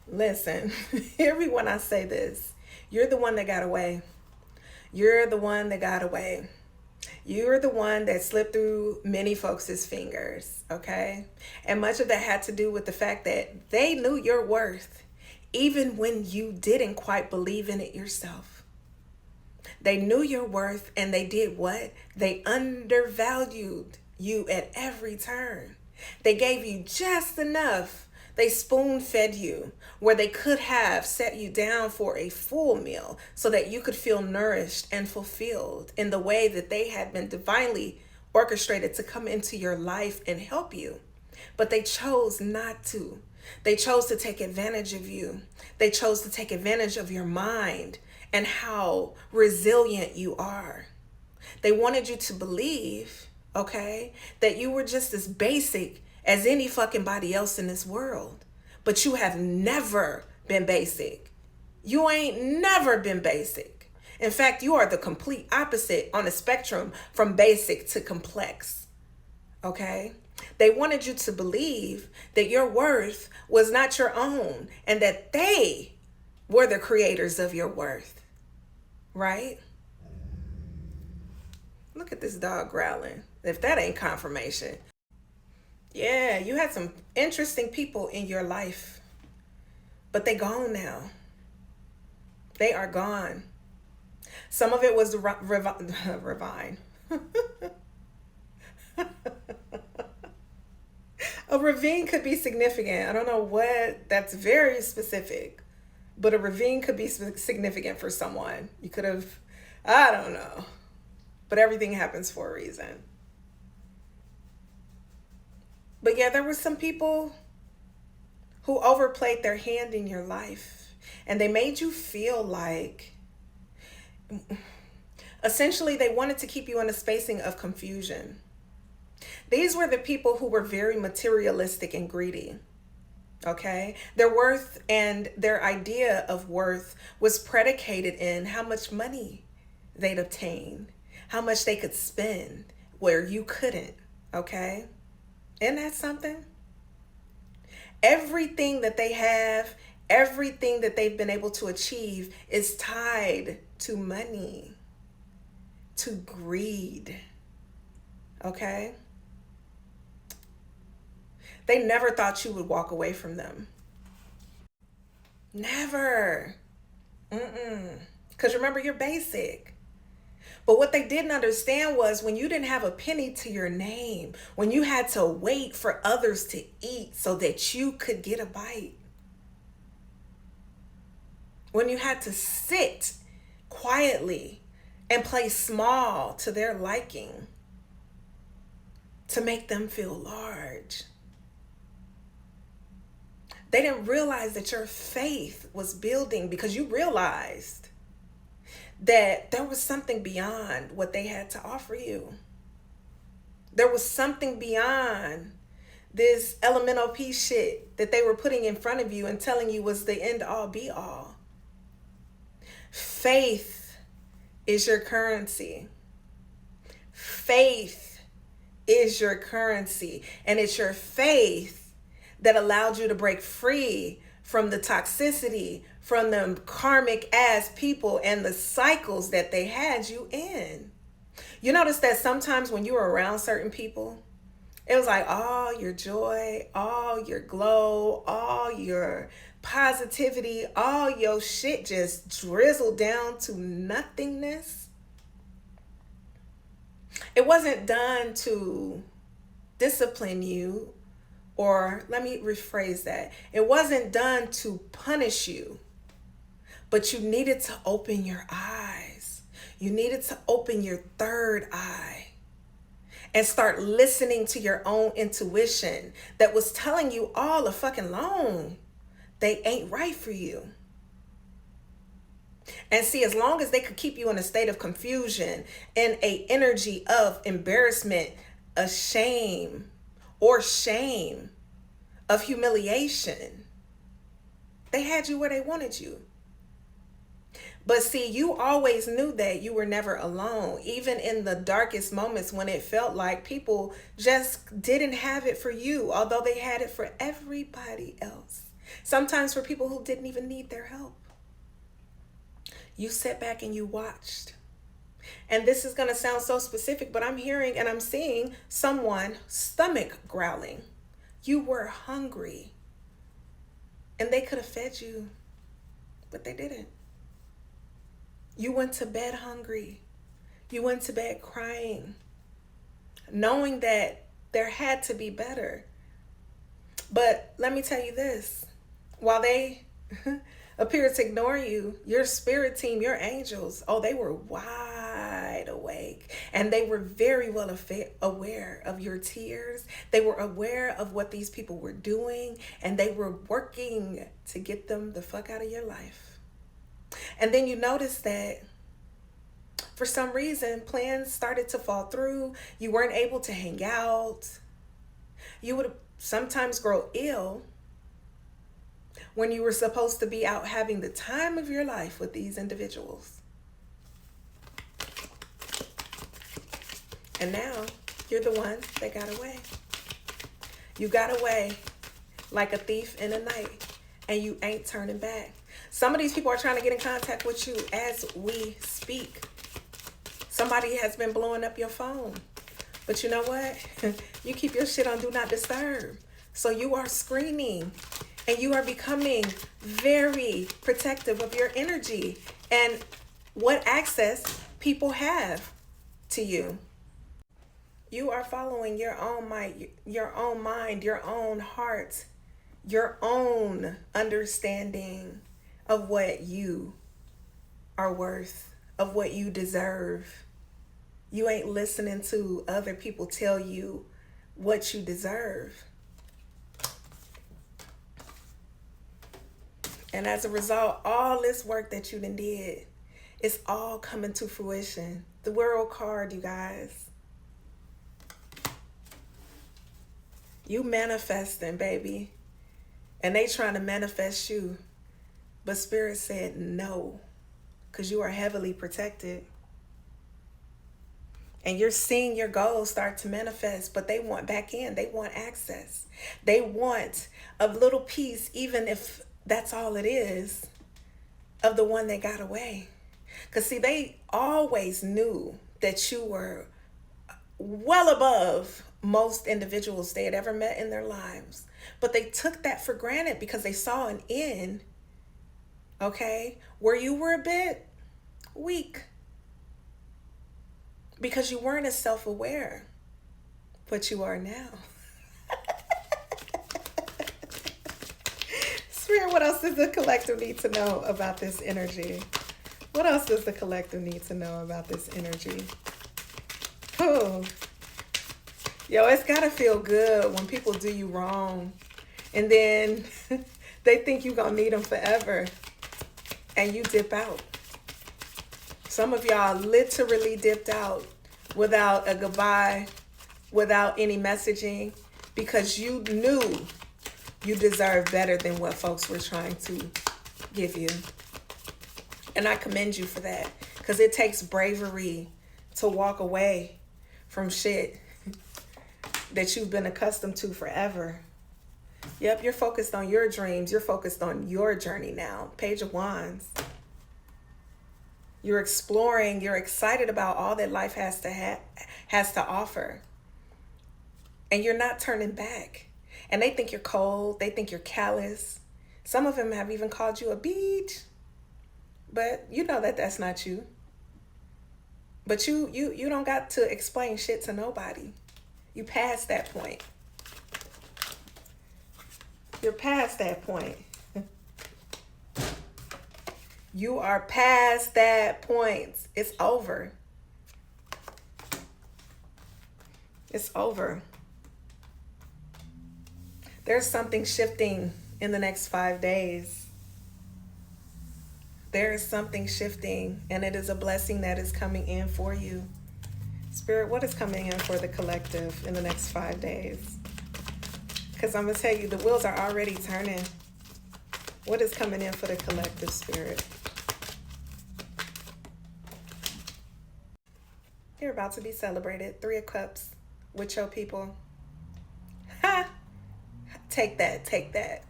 Listen, hear me when I say this. You're the one that got away. You're the one that got away. You're the one that slipped through many folks' fingers, okay? And much of that had to do with the fact that they knew your worth, even when you didn't quite believe in it yourself. They knew your worth and they did what? They undervalued you at every turn. They gave you just enough. They spoon fed you where they could have set you down for a full meal so that you could feel nourished and fulfilled in the way that they had been divinely orchestrated to come into your life and help you. But they chose not to. They chose to take advantage of you. They chose to take advantage of your mind and how resilient you are. They wanted you to believe, okay, that you were just as basic as any fucking body else in this world. But you have never been basic. You ain't never been basic. In fact, you are the complete opposite on the spectrum from basic to complex. Okay? They wanted you to believe that your worth was not your own and that they were the creators of your worth. Right? Look at this dog growling. If that ain't confirmation. Yeah, you had some interesting people in your life, but they gone now. They are gone. Some of it was Ravine. A ravine could be significant. I don't know what, that's very specific, but a ravine could be significant for someone. You could have, I don't know, but everything happens for a reason. But yeah, there were some people who overplayed their hand in your life and they made you feel like, essentially, they wanted to keep you in a spacing of confusion. These were the people who were very materialistic and greedy. Okay? Their worth and their idea of worth was predicated in how much money they'd obtain, how much they could spend where you couldn't. Okay? Isn't that something? Everything that they have, everything that they've been able to achieve is tied to money, to greed. Okay? They never thought you would walk away from them. Never. Because remember, you're basic. But what they didn't understand was when you didn't have a penny to your name, when you had to wait for others to eat so that you could get a bite, when you had to sit quietly and play small to their liking to make them feel large. They didn't realize that your faith was building because you realized that there was something beyond what they had to offer you. There was something beyond this elemental P shit that they were putting in front of you and telling you was the end all be all. Faith is your currency. Faith is your currency. And it's your faith that allowed you to break free from the toxicity, from the karmic ass people and the cycles that they had you in. You notice that sometimes when you were around certain people, it was like all your joy, all your glow, all your positivity, all your shit just drizzled down to nothingness. It wasn't done to discipline you, or let me rephrase that. It wasn't done to punish you, but you needed to open your eyes. You needed to open your third eye and start listening to your own intuition that was telling you all the fucking long they ain't right for you. And see, as long as they could keep you in a state of confusion, in a energy of embarrassment, a shame, or shame, of humiliation, they had you where they wanted you. But see, you always knew that you were never alone, even in the darkest moments when it felt like people just didn't have it for you, although they had it for everybody else. Sometimes for people who didn't even need their help. You sat back and you watched. And this is going to sound so specific, but I'm hearing and I'm seeing someone stomach growling. You were hungry. And they could have fed you, but they didn't. You went to bed hungry. You went to bed crying, knowing that there had to be better. But let me tell you this, while they appear to ignore you, your spirit team, your angels, oh, they were wide awake. And they were very well aware of your tears. They were aware of what these people were doing. And they were working to get them the fuck out of your life. And then you notice that for some reason, plans started to fall through. You weren't able to hang out. You would sometimes grow ill when you were supposed to be out having the time of your life with these individuals. And now you're the ones that got away. You got away like a thief in the night, and you ain't turning back. Some of these people are trying to get in contact with you as we speak. Somebody has been blowing up your phone. But you know what? You keep your shit on Do Not Disturb. So you are screening and you are becoming very protective of your energy and what access people have to you. You are following your own mind, your own heart, your own understanding of what you are worth, of what you deserve. You ain't listening to other people tell you what you deserve. And as a result, all this work that you done did, it's all coming to fruition. The World card, you guys. You manifesting, baby. And they trying to manifest you. But Spirit said no, because you are heavily protected. And you're seeing your goals start to manifest, but they want back in. They want access. They want a little piece, even if that's all it is, of the one that got away. Because see, they always knew that you were well above most individuals they had ever met in their lives. But they took that for granted because they saw an end, okay, where you were a bit weak. Because you weren't as self-aware, but you are now. Spirit, what else does the collective need to know about this energy? What else does the collective need to know about this energy? Oh, yo, it's gotta feel good when people do you wrong, and then they think you're gonna need them forever, and you dip out. Some of y'all literally dipped out without a goodbye, without any messaging, because you knew you deserved better than what folks were trying to give you. And I commend you for that, because it takes bravery to walk away from shit that you've been accustomed to forever. Yep, you're focused on your dreams. You're focused on your journey now. Page of Wands. You're exploring, you're excited about all that life has to offer. And you're not turning back. And they think you're cold, they think you're callous. Some of them have even called you a beach. But you know that that's not you. But you don't got to explain shit to nobody. You past that point. You're past that point. You are past that point. It's over. It's over. There's something shifting in the next 5 days. There is something shifting, and it is a blessing that is coming in for you. Spirit, what is coming in for the collective in the next 5 days? Because I'm going to tell you, the wheels are already turning. What is coming in for the collective, Spirit? You're about to be celebrated. 3 of Cups with your people. Ha! Take that. Take that.